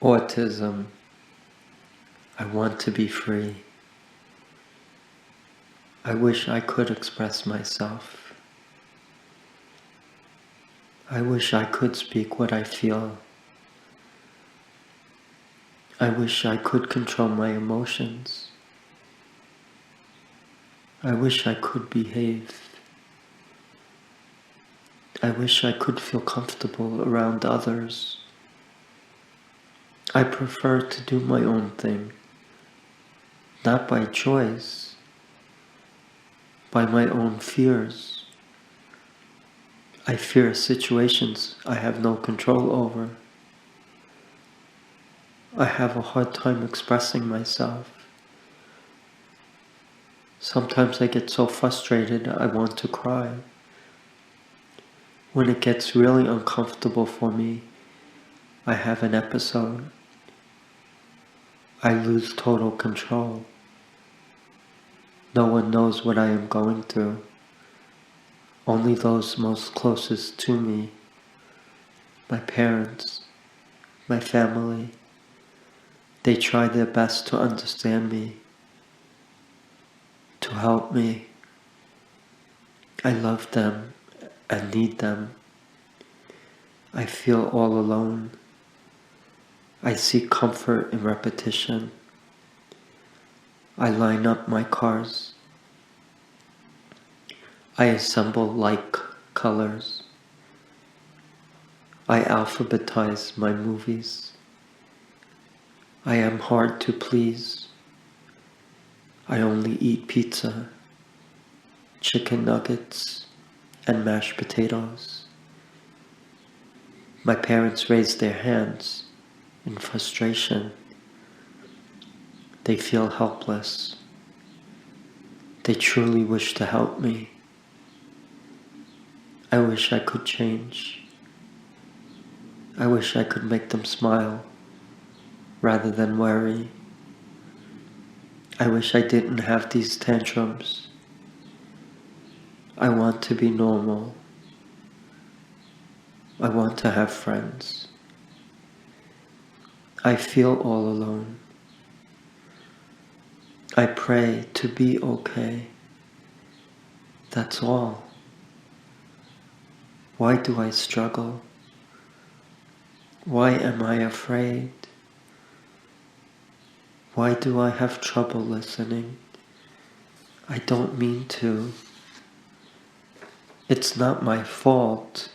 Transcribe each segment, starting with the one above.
Autism. I want to be free. I wish I could express myself. I wish I could speak what I feel. I wish I could control my emotions. I wish I could behave. I wish I could feel comfortable around others. I prefer to do my own thing, not by choice, by my own fears. I fear situations I have no control over. I have a hard time expressing myself. Sometimes I get so frustrated I want to cry. When it gets really uncomfortable for me, I have an episode. I lose total control. No one knows what I am going through. Only those most closest to me, my parents, my family. They try their best to understand me, to help me. I love them and need them. I feel all alone. I seek comfort in repetition. I line up my cars. I assemble like colors. I alphabetize my movies. I am hard to please. I only eat pizza, chicken nuggets, and mashed potatoes. My parents raise their hands in frustration. They feel helpless. They truly wish to help me. I wish I could change. I wish I could make them smile rather than worry. I wish I didn't have these tantrums. I want to be normal. I want to have friends. I feel all alone. I pray to be okay. That's all. Why do I struggle? Why am I afraid? Why do I have trouble listening? I don't mean to. It's not my fault.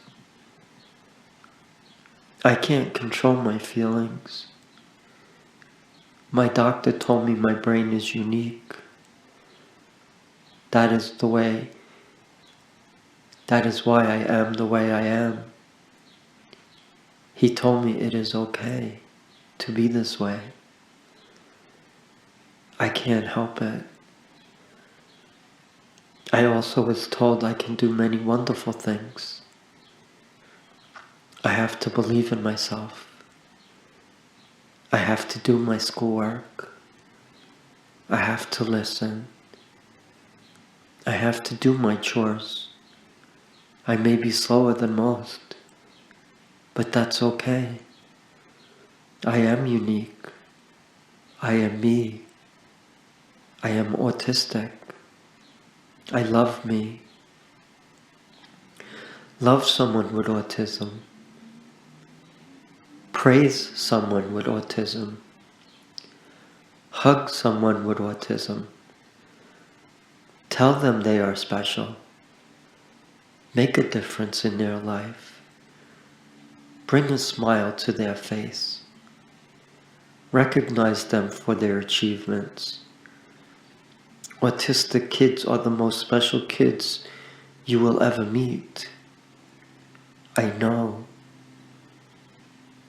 I can't control my feelings. My doctor told me my brain is unique. That is why I am the way I am. He told me it is okay to be this way. I can't help it. I also was told I can do many wonderful things. I have to believe in myself. I have to do my schoolwork. I have to listen. I have to do my chores. I may be slower than most, but that's okay. I am unique. I am me. I am autistic. I love me. Love someone with autism. Praise someone with autism. Hug someone with autism. Tell them they are special. Make a difference in their life. Bring a smile to their face. Recognize them for their achievements. Autistic kids are the most special kids you will ever meet. I know.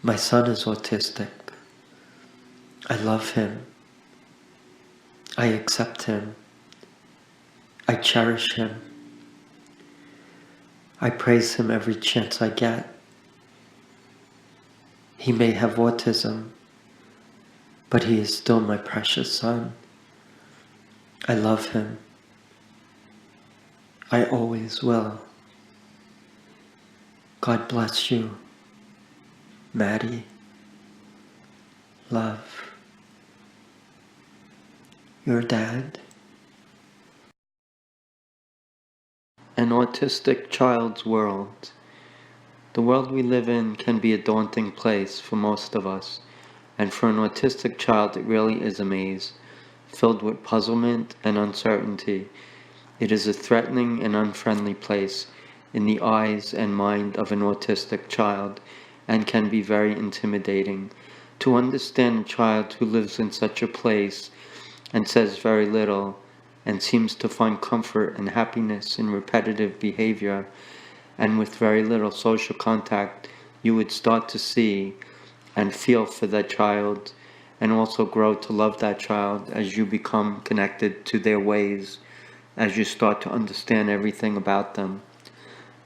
My son is autistic. I love him. I accept him. I cherish him. I praise him every chance I get. He may have autism, but he is still my precious son. I love him. I always will. God bless you, Maddie. love. Your dad. An autistic child's world. The world we live in can be a daunting place for most of us, and for an autistic child it really is a maze, filled with puzzlement and uncertainty. It is a threatening and unfriendly place in the eyes and mind of an autistic child, and can be very intimidating. To understand a child who lives in such a place and says very little, and seems to find comfort and happiness in repetitive behavior, and with very little social contact, you would start to see and feel for that child, and also grow to love that child as you become connected to their ways, as you start to understand everything about them.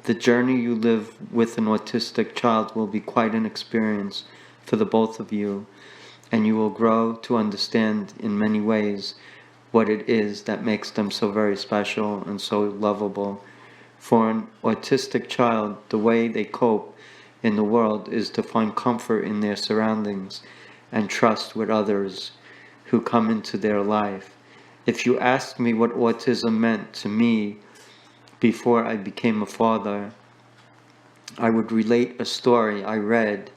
The journey you live with an autistic child will be quite an experience for the both of you, and you will grow to understand in many ways what it is that makes them so very special and so lovable. For an autistic child, the way they cope in the world is to find comfort in their surroundings and trust with others who come into their life. If you ask me what autism meant to me before I became a father, I would relate a story I read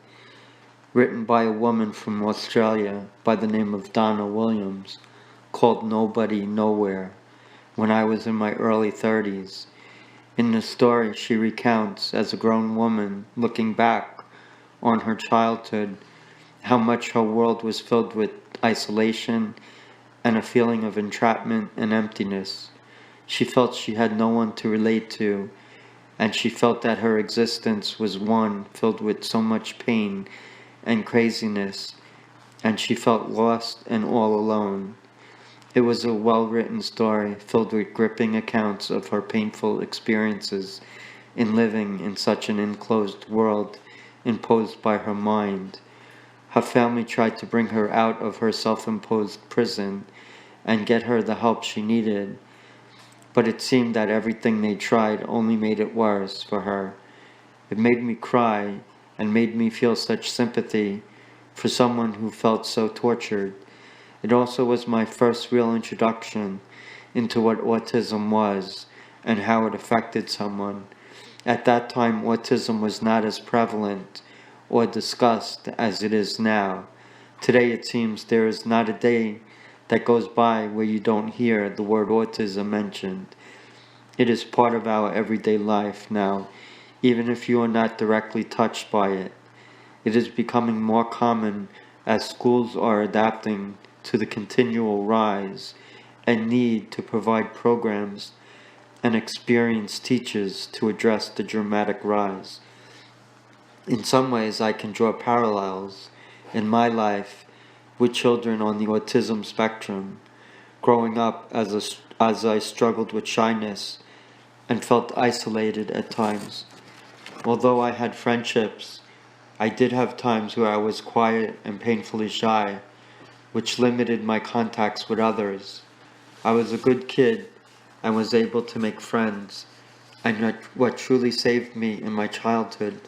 written by a woman from Australia by the name of Donna Williams, called Nobody Nowhere, when I was in my early 30s. In the story, she recounts, as a grown woman, looking back on her childhood, how much her world was filled with isolation and a feeling of entrapment and emptiness. She felt she had no one to relate to, and she felt that her existence was one filled with so much pain and craziness, and she felt lost and all alone. It was a well-written story filled with gripping accounts of her painful experiences in living in such an enclosed world imposed by her mind. Her family tried to bring her out of her self-imposed prison and get her the help she needed, but it seemed that everything they tried only made it worse for her. It made me cry and made me feel such sympathy for someone who felt so tortured. It also was my first real introduction into what autism was and how it affected someone. At that time, autism was not as prevalent or discussed as it is now. Today, it seems there is not a day that goes by where you don't hear the word autism mentioned. It is part of our everyday life now, even if you are not directly touched by it. It is becoming more common as schools are adapting to the continual rise and need to provide programs and experienced teachers to address the dramatic rise. In some ways, I can draw parallels in my life with children on the autism spectrum, growing up as I struggled with shyness and felt isolated at times. Although I had friendships, I did have times where I was quiet and painfully shy, which limited my contacts with others. I was a good kid and was able to make friends, and what truly saved me in my childhood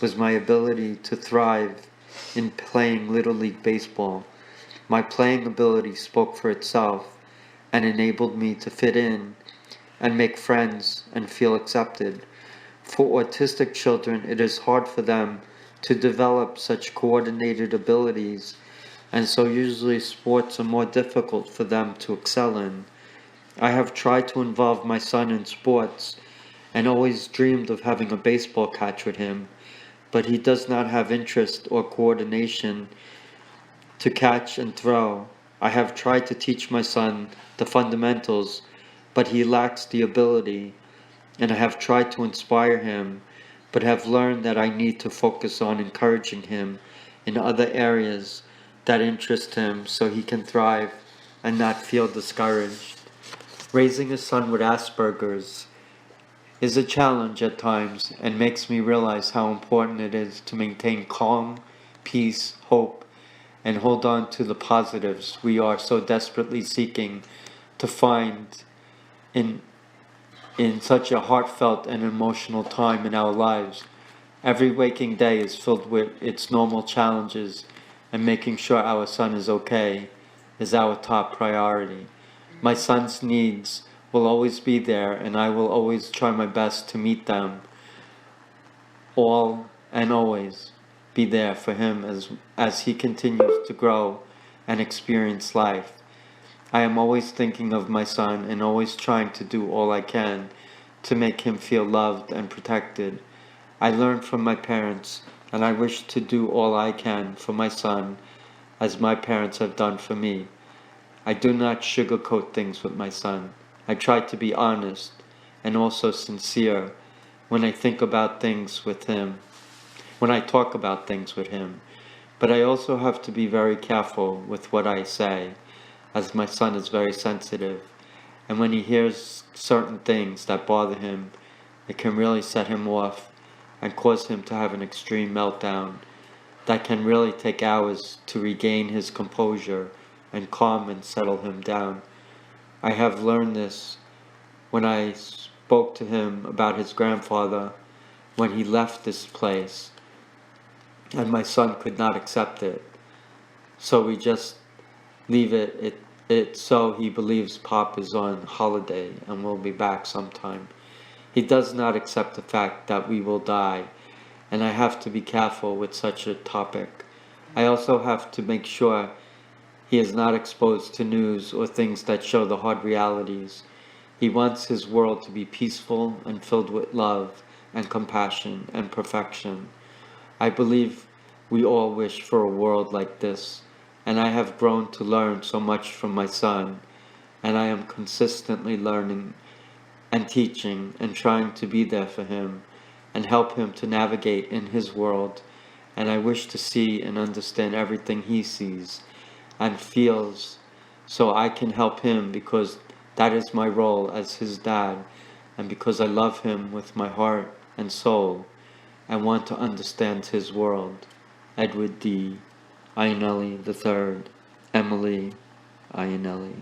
was my ability to thrive in playing Little League Baseball. My playing ability spoke for itself and enabled me to fit in and make friends and feel accepted. For autistic children, it is hard for them to develop such coordinated abilities, and so usually sports are more difficult for them to excel in. I have tried to involve my son in sports and always dreamed of having a baseball catch with him, but he does not have interest or coordination to catch and throw. I have tried to teach my son the fundamentals, but he lacks the ability, and I have tried to inspire him, but have learned that I need to focus on encouraging him in other areas that interest him so he can thrive and not feel discouraged. Raising a son with Asperger's is a challenge at times and makes me realize how important it is to maintain calm, peace, hope, and hold on to the positives we are so desperately seeking to find in such a heartfelt and emotional time in our lives. Every waking day is filled with its normal challenges and making sure our son is okay is our top priority. My son's needs will always be there, and I will always try my best to meet them all and always be there for him as he continues to grow and experience life. I am always thinking of my son and always trying to do all I can to make him feel loved and protected. I learned from my parents, and I wish to do all I can for my son as my parents have done for me. I do not sugarcoat things with my son. I try to be honest and also sincere when I think about things with him, when I talk about things with him. But I also have to be very careful with what I say, as my son is very sensitive. And when he hears certain things that bother him, it can really set him off and cause him to have an extreme meltdown that can really take hours to regain his composure and calm and settle him down. I have learned this when I spoke to him about his grandfather when he left this place, and my son could not accept it. So we just leave it so he believes Pop is on holiday and will be back sometime. He does not accept the fact that we will die, and I have to be careful with such a topic. I also have to make sure he is not exposed to news or things that show the hard realities. He wants his world to be peaceful and filled with love and compassion and perfection. I believe we all wish for a world like this, and I have grown to learn so much from my son, and I am consistently learning and teaching and trying to be there for him and help him to navigate in his world, and I wish to see and understand everything he sees and feels so I can help him, because that is my role as his dad, and because I love him with my heart and soul and want to understand his world. Edward D. Ionelli III, Emily Ionelli.